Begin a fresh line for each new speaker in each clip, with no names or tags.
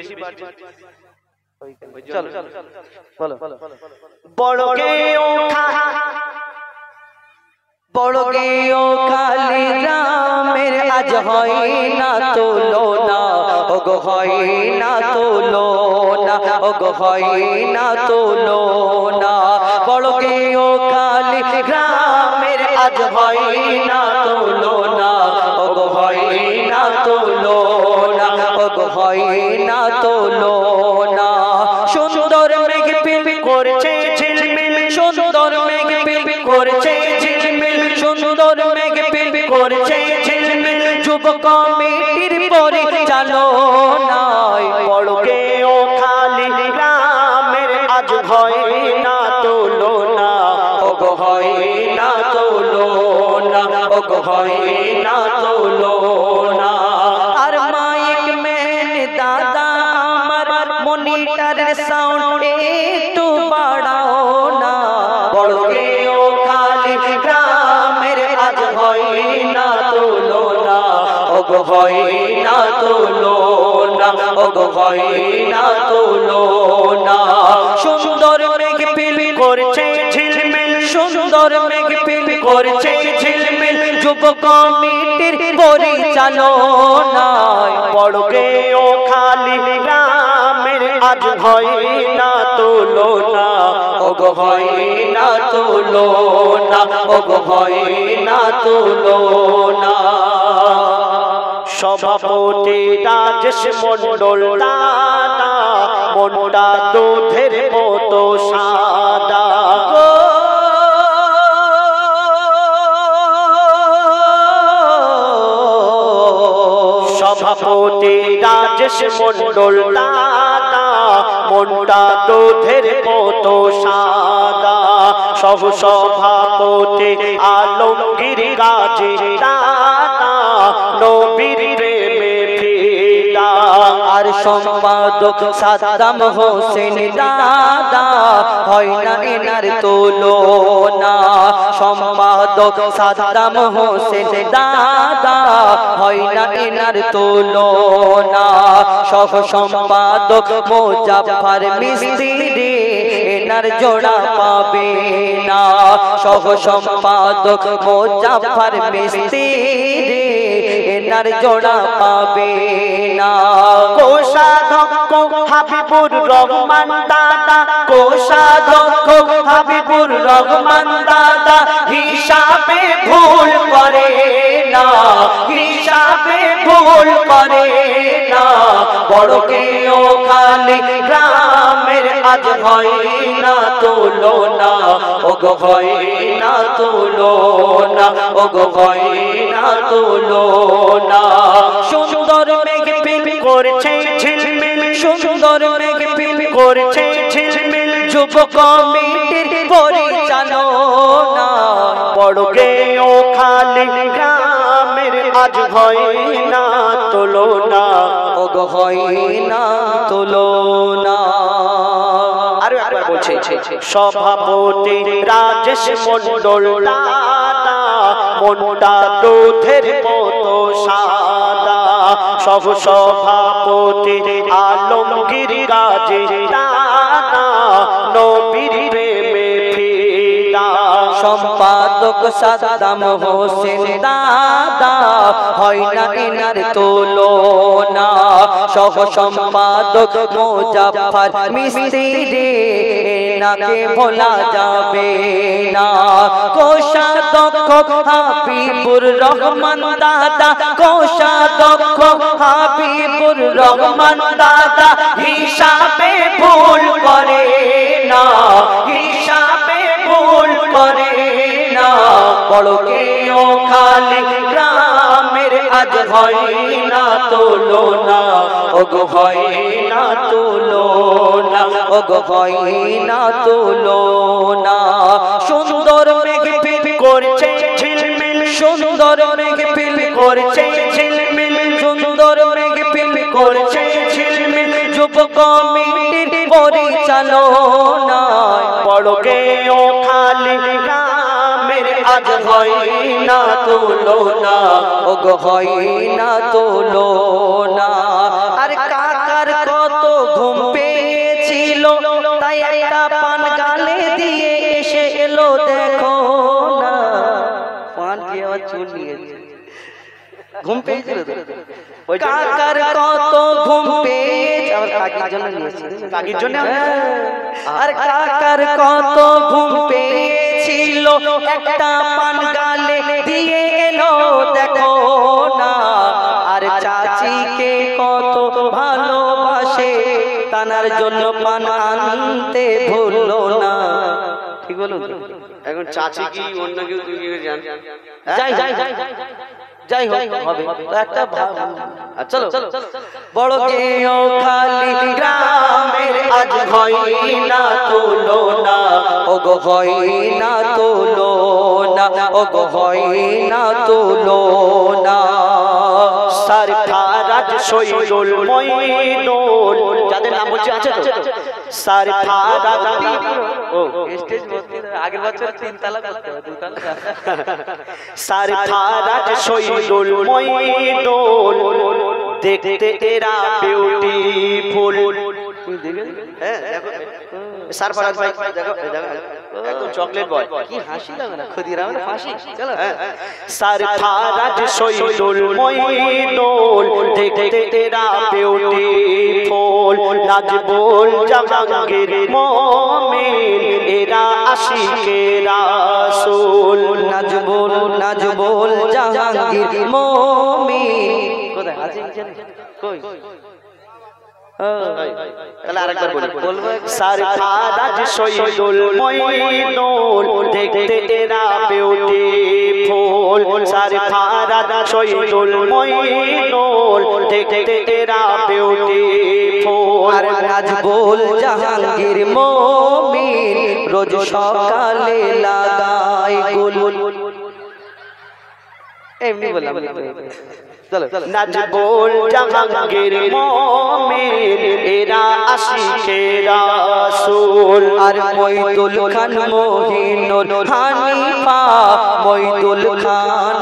বেশি বাড়ছে চলো বলো বড়কে ওঠা বড়কে ও কালী রামের আজ হয় না তুলনা ওগো হয় না তুলনা ওগো হয় না তুলনা বড়কে ও কালী রামের আজ হয় না তুলনা ওগো হয় না তুলনা ওগো হয় না তুলনা সুন্দর মেঘ পিল করছে ঝিলমিল সুন্দর মেঘ পিল করছে ঝিলমিল সুন্দর মেঘ পিল করছে ঝিলমিল যুব কমিটির পরিচালনায় বড়কে ও খালি গ্রামের আজ হয় না তুলনা ওগো হয় না তুলনা ওগো হয় না তুলনা আর মাইক ম্যান দাদা আমার মনিটরের সাউন্ড একটু বাড়াও না বড়কে ও খালি গ্রামের আজ হয় না তুলনা ওগো হয় না তুলনা ওগো হয় না তুলনা সুন্দর মেঘ পিল করছে ঝিলমিল সুন্দর মেঘ পিল করছে ঝিলমিল যুব কমিটির পরিচালনায় বড়কে ও খালি গ্রামের আজ হয় না তুলনা ওগো হয় না তুলনা ওগো হয় না তুলনা সভাপতি রাজেশ মন্ডল দাদা মনটা দুধের মতো সাদা সভাপতি রাজেশ মন্ডল দাদা মনটা দুধের মতো সাদা সহ সভাপতি আলমগীর গাজী দাদা নবীর প্রেমে ফিদা আর সম্পাদক সাদ্দাম হোসেন দাদা হয় না এনার তুলনা সম্পাদক সাদ্দাম হোসেন দাদা হয় না এনার তুলনা সহ সম্পাদক মোজাফফর মিস্ত্রি এনার জোড়া পাবে না সহ সম্পাদক মোজাফফর মিস্ত্রি এনার জোড়া পাবে না কোষাধ্যক্ষ হাবিবুর রহমান দাদা কোষাধ্যক্ষ হাবিবুর রহমান দাদা হিসাবে ভুল করে না হিসাবে ভুল করে না বড়কে ও খালি গ্রামের আজ হয় না তুলনা ওগো হয় না তুলনা ওগো হয় না তুলনা সুন্দর মেঘ পিল করছে ঝিলমিল সুন্দর মেঘ পিল করছে ঝিলমিল যুব কমিটির পরিচালনা বড়কে ও খালি গ্রামের আজ হয় না তুলনা ওগো হয় না তুলনা আরো একবার বলছে সভাপতি রাজেশ মন্ডল দাদা মনটা দুধের মতো সাদা সহ সভাপতি আলমগীর গাজী দাদা নবীর প্রেমে ফিদা সম্পাদক সাদ্দাম হোসেন দাদা হয় না এনার তুলনা সহ সম্পাদক মোজাফফর মিস্ত্রি এনাকে ভোলা যাবে না কোষাধ্যক্ষ হাবিবুর রহমান দাদা কোষাধ্যক্ষ হাবিবুর রহমান দাদা হিসাবে ভুল করে না হিসাবে ভুল করে না বড়কে ও খালি গ্রামের আজ হয় না তুলনা ওগো হয় না তুলনা ওগো হয় না তুলনা সুন্দর মেঘ পিল করছে ঝিলমিল সুন্দর মেঘ পিল করছে ঝিলমিল সুন্দর মেঘ পিল করছে ঝিলমিল যুব কমিটির পরিচালনায় বড়কে ও খালি গ্রামের আজ হয় না তুলনা ওগো হয় না তুলনা আর কাকার কত
ঘুম পেয়েছিল, তাই একটা পান গালে দিয়ে এসে এলো দেখো না। পান কি আবার চুল নিয়েছে, ঘুম পেয়েছিল তো। কাকার কত ঘুম পেয়েছে, আবার কাকির জন্য নিয়েছে, কাকির জন্য। আর কাকার কত ঘুম পেয়েছিল, একটা পান গালে দিয়ে এলো দেখো না। আর চাচিকে কত ভালোবাসে, তানার জন্য পান আনতে ভুললো না। ঠিক বলুন।
এখন চাচি কি অন্য কেউ, তুই কি জান?
যাই যাই যাই যাই হোক হবে তো একটা ভাব। চলো বড় গেও খালি গ্রামের আজ হয় না তুলনা, ও গো হয় না তুলনা, ও গো হয় না তুলনা।
সরফরাজ শহীদুল মঈনুল, যাদের নাম বলছে আছে তো? সরফরাজ, ও
স্টেজ ভর্তি, আগের বছর 3 তালা করতে হবে, 2 তালা।
সরফরাজ শহীদুল মঈনুল, দেখতে এরা বিউটিফুল। হ্যাঁ দেখো সরফরাজ ভাই, দেখো একদম চকলেট বয়,
কি হাসি লাগে না, খুদিরাম না ফাঁসি। চলো
সরফরাজ শহীদুল মঈনুল, দেখতে এরা বিউটিফুল। নাজবুল জাহাঙ্গীর মুমিন, এরা আশিকে রাসূল।
নাজবুল জাহাঙ্গীর মুমিন কোথায় আছে জানেন? কই
তাহলে আরেকবার বলবো। সরফরাজ শহীদুল মঈনুল, দেখতে এরা বিউটিফুল। সরফরাজ শহীদুল মঈনুল, দেখতে এরা বিউটিফুল।
আর নাজবুল জাহাঙ্গীর মুমিন রোজ সকালে লাগায় গুল। এমনি বললাম। চলো
নাজবুল জাহাঙ্গীর মুমিন, এরা আশিকে রাসূল।
আর মঈদুল খান মহিনুর হানিফা, মঈদুল খান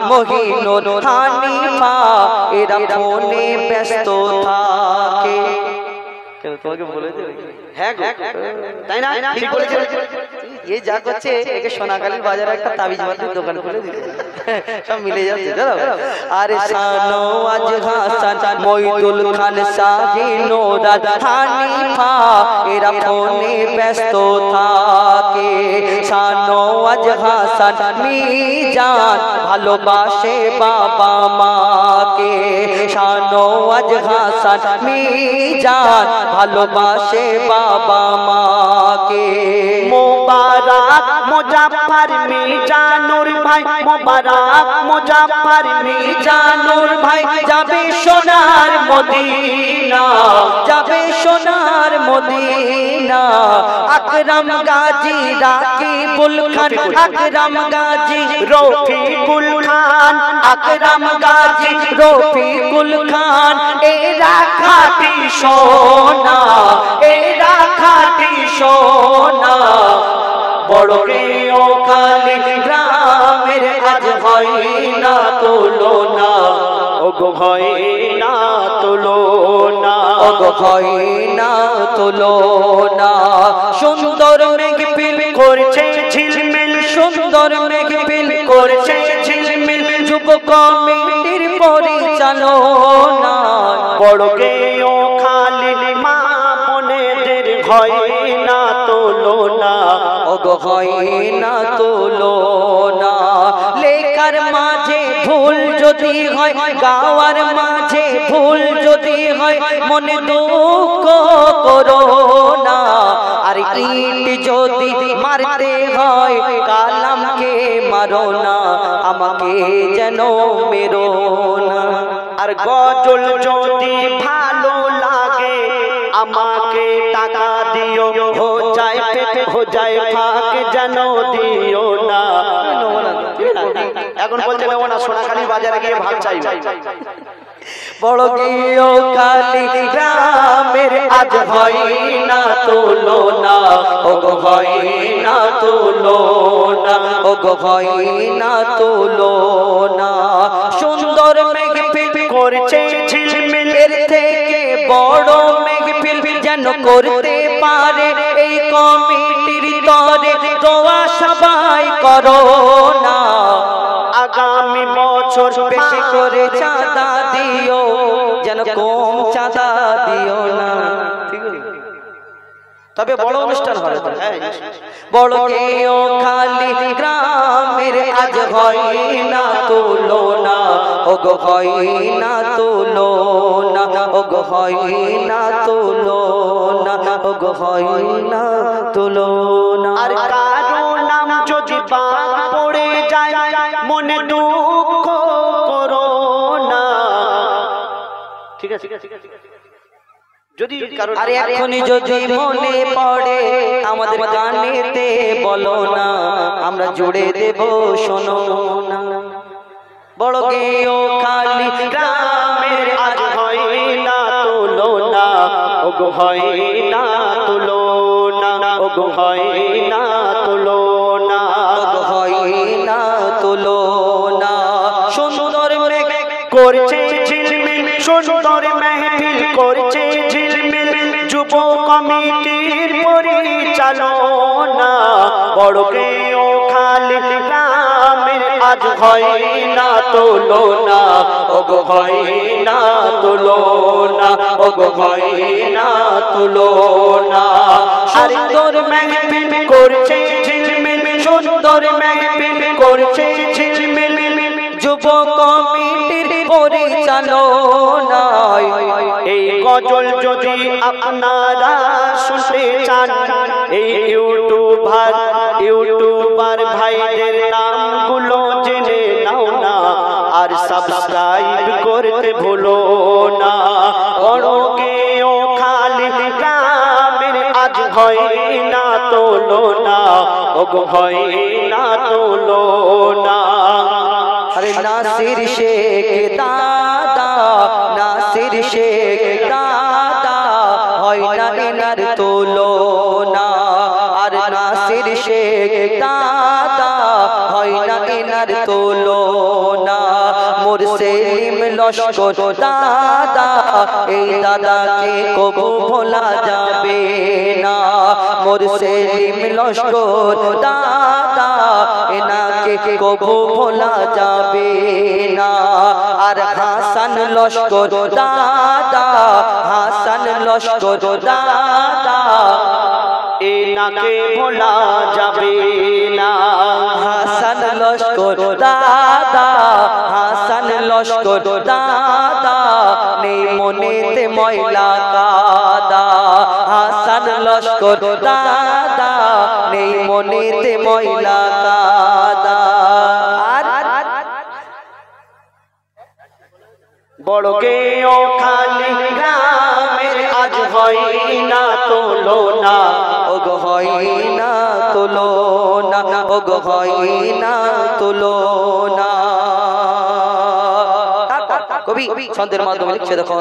মহিনুর হানিফা, এরা ফোনে ব্যস্ত থাকে। তোমাকে বলেছে?
হ্যাঁ তাই না, ঠিক বলেছে।
এই যা করছে, একে সোনাখালীর বাজারে একটা তাবিজ বাতির দোকান খুলে দিতে, সব মিলে যাচ্ছে। আরে শাহনওয়াজ হাসান, মঈদুল খান, শাহিনুরাদ, হানিফা, এরা ফোনে ব্যস্ত থাকে। শাহনওয়াজ হাসান মিজান ভালোবাসে বাবা মাকে। শাহনওয়াজ হাসান মিজান ভালোবাসে বাবা মাকে।
মোবারক মুজাফফর মিজানুর ভাই, মোবারক মুজাফফর
মিজানুর ভাই, যাবে সোনার মদিনা, যাবে সোনার মদিনা। আকরাম গাজী রাকিবুল খান, আকরাম গাজী
রফিকুল খান,
আকরাম গাজী রফিকুল খান, এরা খাঁটি সোনা, এরা খাঁটি সোনা। বড় গেও খালি গ্রামের আজ হয় না তুলনা,
ও গো হয় না তুলনা,
ও গো হয় না তুলনা। সুন্দর মেঘ পিল
করছে ঝিলমিল,
সুন্দর মেঘ পিল করছে ঝিলমিল, যুব কমিটির পরিচালনা।
বড় গেও খালি মা বোনেদের হয় না তুলনা,
ও গো হয় না তুলনা। লেখার মাঝে ভুল যদি হয়, গাওয়ার মাঝে ভুল যদি হয়, মনে দুঃখ করো না। আর ইট যদি মারতে হয়, কালামকে মারো না, আমাকে যেন মেরো না।
আর গজল যদি ভালো লাগে, আমাকে টাকা দিও, হো যায় পেট হো যায় ফাঁক, যেন দিও না। এখন বলছে নেবো না, সোনাখালী বাজারে গিয়ে ভাগ চাইবে।
বড় গেও খালি গ্রামের আজ হয় না তুলনা, ও গো হয় না তুলনা, ও গো হয় না তুলনা। সুন্দর মেঘ পিল
করছে ঝিলমিল,
এর থেকে বড় মেহফিল যেন করতে পারে এই কমিটির তরে দোয়া সবাই করো না।
আগামী বছর
বেশি করে চাঁদা দিও, যেন কম চাঁদা দিও না। তবে বড় অনুষ্ঠান হবে। বড় কেও খালি গ্রামের আজ হয় না তুলনা, ওগো হয় না তুলনা, ওগো হয় না তুলনা, ওগো হয় না তুলনা।
আর কারো নাম যদি বাদ পড়ে যায় মনে দুঃখ করো না। ঠিক আছে, যদি কারো
আর এখনই যদি মনে পড়ে আমাদের গানেতে বলো না, আমরা জুড়ে দেব শোনো না। বড় গেও খালি গ্রামের
আজ হয় না তুলনা, ওগো হয় না তুলনা, ওগো হয় না তুলনা,
ওগো হয় না তুলনা। সুন্দর মেঘ
করছে ঝিলমিল, সুন্দর মেহফিল করছে ঝিলমিল, যুব কমিটির পরিচালনা। বড় কেও খালি গ্রামের আজ হয় না তুলনা, ওগো হয় না তুলনা, ওগো হয় না তুলনা। সুন্দর মেহফিল করছে ঝিলমিল, সুন্দর মেহফিল করছে ঝিলমিল,
যুব কমিটির পরিচালনায়।
এই গজল যদি আপনারা শুনতে চান, এই ইউটিউবার ভাইদের নামগুলো জেনে নাও না, আর সাবস্ক্রাইব করতে ভুলো না। বড় কেও খালি গ্রামের আজ হয় না তুলনা, ওগো হয় না তুলনা।
আরে নাসির শেখ দাদা, নাসির শেখ দাদা হয় না এনার তুলনা। আর নাসির শেখ দাদা হয় না এনার তুলনা। মুরসেলিম লস্কর দাদা, এই দাদাকে কবু ভোলা যাবে না। মুরসেলিম লস্কর দাদা, এনাকে কবু ভোলা যাবে না। আর হাসান লস্কর দাদা, হাসান লস্কর দাদা,
এনাকে ভোলা যাবে না।
হাসান লস্কর দাদা, হাসান লস্কর দাদা, নেই মনেতে ময়লা কাদা। হাসান লস্কর দাদা, নেই মনেতে ময়লা কাদা।
বড় কেও খালি গ্রামের আজ হয় না তুলনা,
ওগো হয় না তুলনা, ওগো হয় না তুলনা। কবি ছন্দের মাধ্যমে লিখছে দেখো।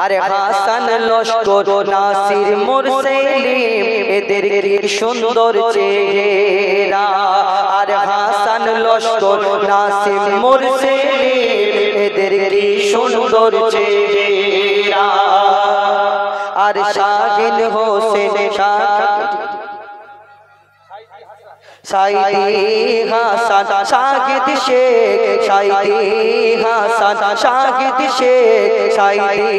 আরে হাসান লস্কর নাসির মুরসেলিম এদের কি সুন্দর চেহারা। আরে হাসান লস্কর নাসির মুরসেলিম এদের কি সুন্দর চেহারা। আর শাহিন হোসেন সাইদি হাসান শাহিদ শেখ, সাইদি হাসান শাহিদ শেখ, সাইদি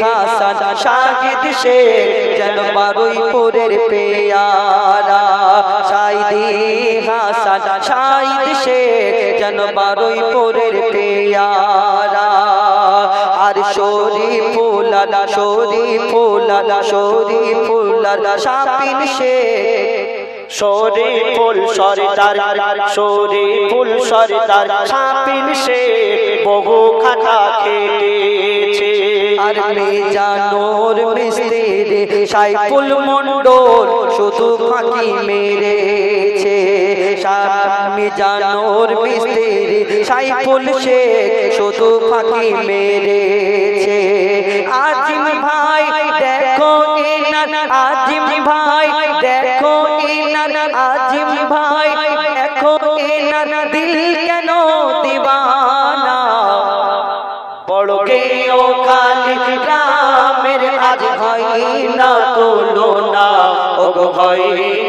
হাসান শাহিদ শেখ যেন বারুইপুরের পেয়ারা। সাইদি হাসান শাহিদ শেখ যেন বারুইপুরের পেয়ারা। আর শরীফুল্লাহ, শরীফুল্লাহ, শরীফুল্লাহ শাপিন শেখ,
শরীফুল সরদার, শরীফুল সরদার শাপিন শেখ বহু খাতা খেটেছে।
আর মিজানুর মিস্ত্রি সাইফুল মন্ডল শুধু ফাঁকি মেরেছে। মিজানুর মিস্ত্রি সাইফুল শেখ শুধু ফাঁকি মেরেছে। আজিম ভাই দেখো এনার, আজিম ভাই দেখো এনার, আজিম ভাই দেখো এনার দিল কেন দিবানা।
বড় কেও খালি আজ হয় না তুলনা, ওগো হয়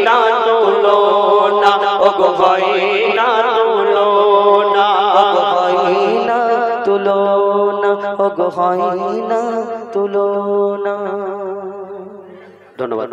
না তুলনা, ওগো হয় না তুলনা,
ওগো হয় না তুলনা, ওগো হয় না তুলনা।
ধন্যবাদ।